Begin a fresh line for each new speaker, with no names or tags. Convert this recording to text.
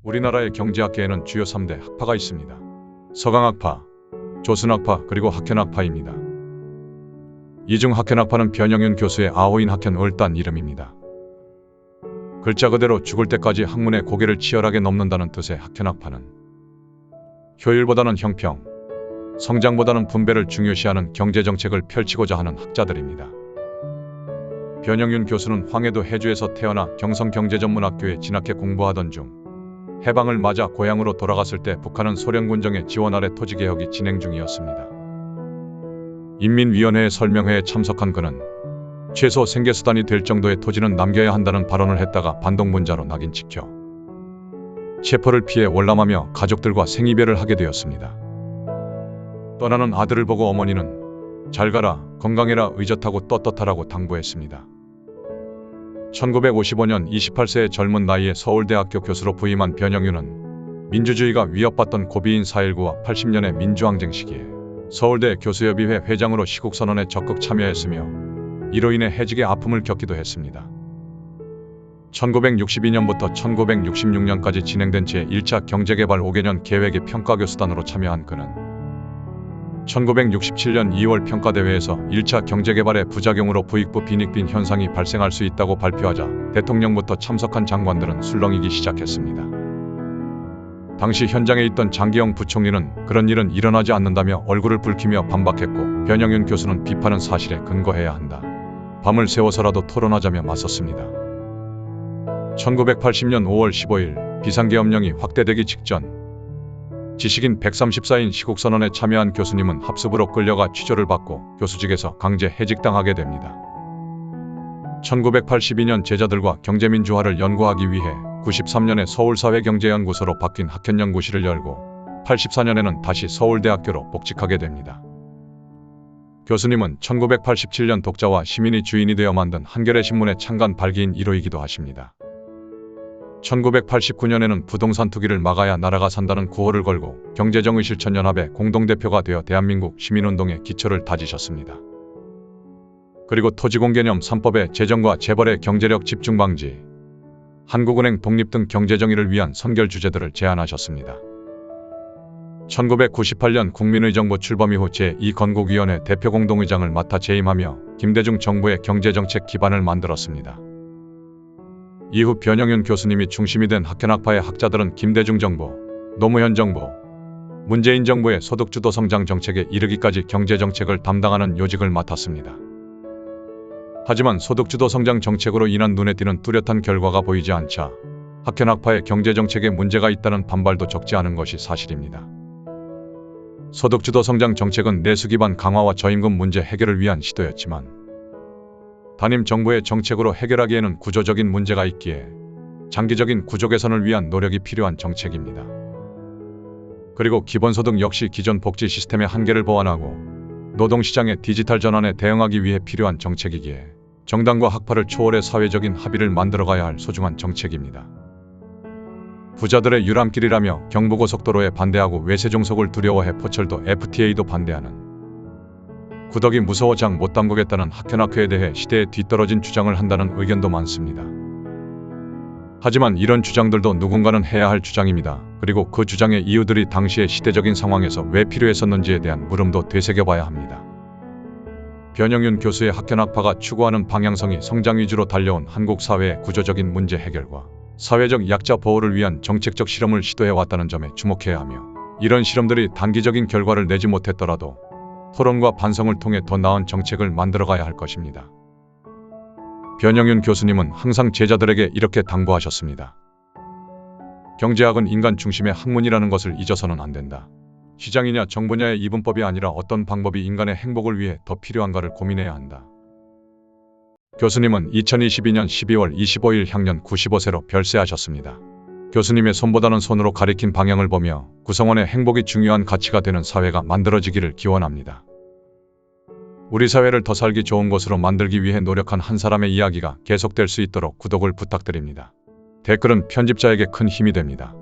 우리나라의 경제학계에는 주요 3대 학파가 있습니다. 서강학파, 조순학파, 그리고 학현학파입니다. 이 중 학현학파는 변영윤 교수의 아호인 학현을단 이름입니다. 글자 그대로 죽을 때까지 학문의 고개를 치열하게 넘는다는 뜻의 학현학파는 효율보다는 형평, 성장보다는 분배를 중요시하는 경제정책을 펼치고자 하는 학자들입니다. 변영윤 교수는 황해도 해주에서 태어나 경성경제전문학교에 진학해 공부하던 중 해방을 맞아 고향으로 돌아갔을 때 북한은 소련군정의 지원 아래 토지개혁이 진행 중이었습니다. 인민위원회의 설명회에 참석한 그는 최소 생계수단이 될 정도의 토지는 남겨야 한다는 발언을 했다가 반동분자로 낙인 찍혀 체포를 피해 월남하며 가족들과 생이별을 하게 되었습니다. 떠나는 아들을 보고 어머니는 잘 가라, 건강해라, 의젓하고 떳떳하라고 당부했습니다. 1955년 28세의 젊은 나이에 서울대학교 교수로 부임한 변영윤은 민주주의가 위협받던 고비인 4.19와 80년의 민주항쟁 시기에 서울대 교수협의회 회장으로 시국선언에 적극 참여했으며 이로 인해 해직의 아픔을 겪기도 했습니다. 1962년부터 1966년까지 진행된 제1차 경제개발 5개년 계획의 평가교수단으로 참여한 그는 1967년 2월 평가대회에서 1차 경제개발의 부작용으로 부익부 빈익빈 현상이 발생할 수 있다고 발표하자 대통령부터 참석한 장관들은 술렁이기 시작했습니다. 당시 현장에 있던 장기영 부총리는 그런 일은 일어나지 않는다며 얼굴을 붉히며 반박했고 변영윤 교수는 비판은 사실에 근거해야 한다. 밤을 새워서라도 토론하자며 맞섰습니다. 1980년 5월 15일 비상계엄령이 확대되기 직전 지식인 134인 시국선언에 참여한 교수님은 합습으로 끌려가 취조를 받고 교수직에서 강제 해직당하게 됩니다. 1982년 제자들과 경제민주화를 연구하기 위해 93년에 서울사회경제연구소로 바뀐 학현연구실을 열고 84년에는 다시 서울대학교로 복직하게 됩니다. 교수님은 1987년 독자와 시민이 주인이 되어 만든 한겨레 신문의 창간 발기인 1호이기도 하십니다. 1989년에는 부동산 투기를 막아야 나라가 산다는 구호를 걸고 경제정의실천연합의 공동대표가 되어 대한민국 시민운동의 기초를 다지셨습니다. 그리고 토지공개념 3법의 제정과 재벌의 경제력 집중 방지, 한국은행 독립 등 경제정의를 위한 선결 주제들을 제안하셨습니다. 1998년 국민의정부 출범 이후 제2건국위원회 대표공동의장을 맡아 재임하며 김대중 정부의 경제정책 기반을 만들었습니다. 이후 변영윤 교수님이 중심이 된 학현학파의 학자들은 김대중 정부, 노무현 정부, 문재인 정부의 소득주도 성장 정책에 이르기까지 경제정책을 담당하는 요직을 맡았습니다. 하지만 소득주도 성장 정책으로 인한 눈에 띄는 뚜렷한 결과가 보이지 않자 학현학파의 경제정책에 문제가 있다는 반발도 적지 않은 것이 사실입니다. 소득주도 성장 정책은 내수 기반 강화와 저임금 문제 해결을 위한 시도였지만 단임 정부의 정책으로 해결하기에는 구조적인 문제가 있기에 장기적인 구조 개선을 위한 노력이 필요한 정책입니다. 그리고 기본소득 역시 기존 복지 시스템의 한계를 보완하고 노동시장의 디지털 전환에 대응하기 위해 필요한 정책이기에 정당과 학파를 초월해 사회적인 합의를 만들어가야 할 소중한 정책입니다. 부자들의 유람길이라며 경부고속도로에 반대하고 외세종속을 두려워해 포철도 FTA도 반대하는 구덕이 무서워 장 못 담그겠다는 학현학회에 대해 시대에 뒤떨어진 주장을 한다는 의견도 많습니다. 하지만 이런 주장들도 누군가는 해야 할 주장입니다. 그리고 그 주장의 이유들이 당시의 시대적인 상황에서 왜 필요했었는지에 대한 물음도 되새겨봐야 합니다. 변영윤 교수의 학현학파가 추구하는 방향성이 성장 위주로 달려온 한국 사회의 구조적인 문제 해결과 사회적 약자 보호를 위한 정책적 실험을 시도해왔다는 점에 주목해야 하며 이런 실험들이 단기적인 결과를 내지 못했더라도 토론과 반성을 통해 더 나은 정책을 만들어가야 할 것입니다. 변영윤 교수님은 항상 제자들에게 이렇게 당부하셨습니다. 경제학은 인간 중심의 학문이라는 것을 잊어서는 안 된다. 시장이냐 정부냐의 이분법이 아니라 어떤 방법이 인간의 행복을 위해 더 필요한가를 고민해야 한다. 교수님은 2022년 12월 25일 향년 95세로 별세하셨습니다. 교수님의 손보다는 손으로 가리킨 방향을 보며 구성원의 행복이 중요한 가치가 되는 사회가 만들어지기를 기원합니다. 우리 사회를 더 살기 좋은 곳으로 만들기 위해 노력한 한 사람의 이야기가 계속될 수 있도록 구독을 부탁드립니다. 댓글은 편집자에게 큰 힘이 됩니다.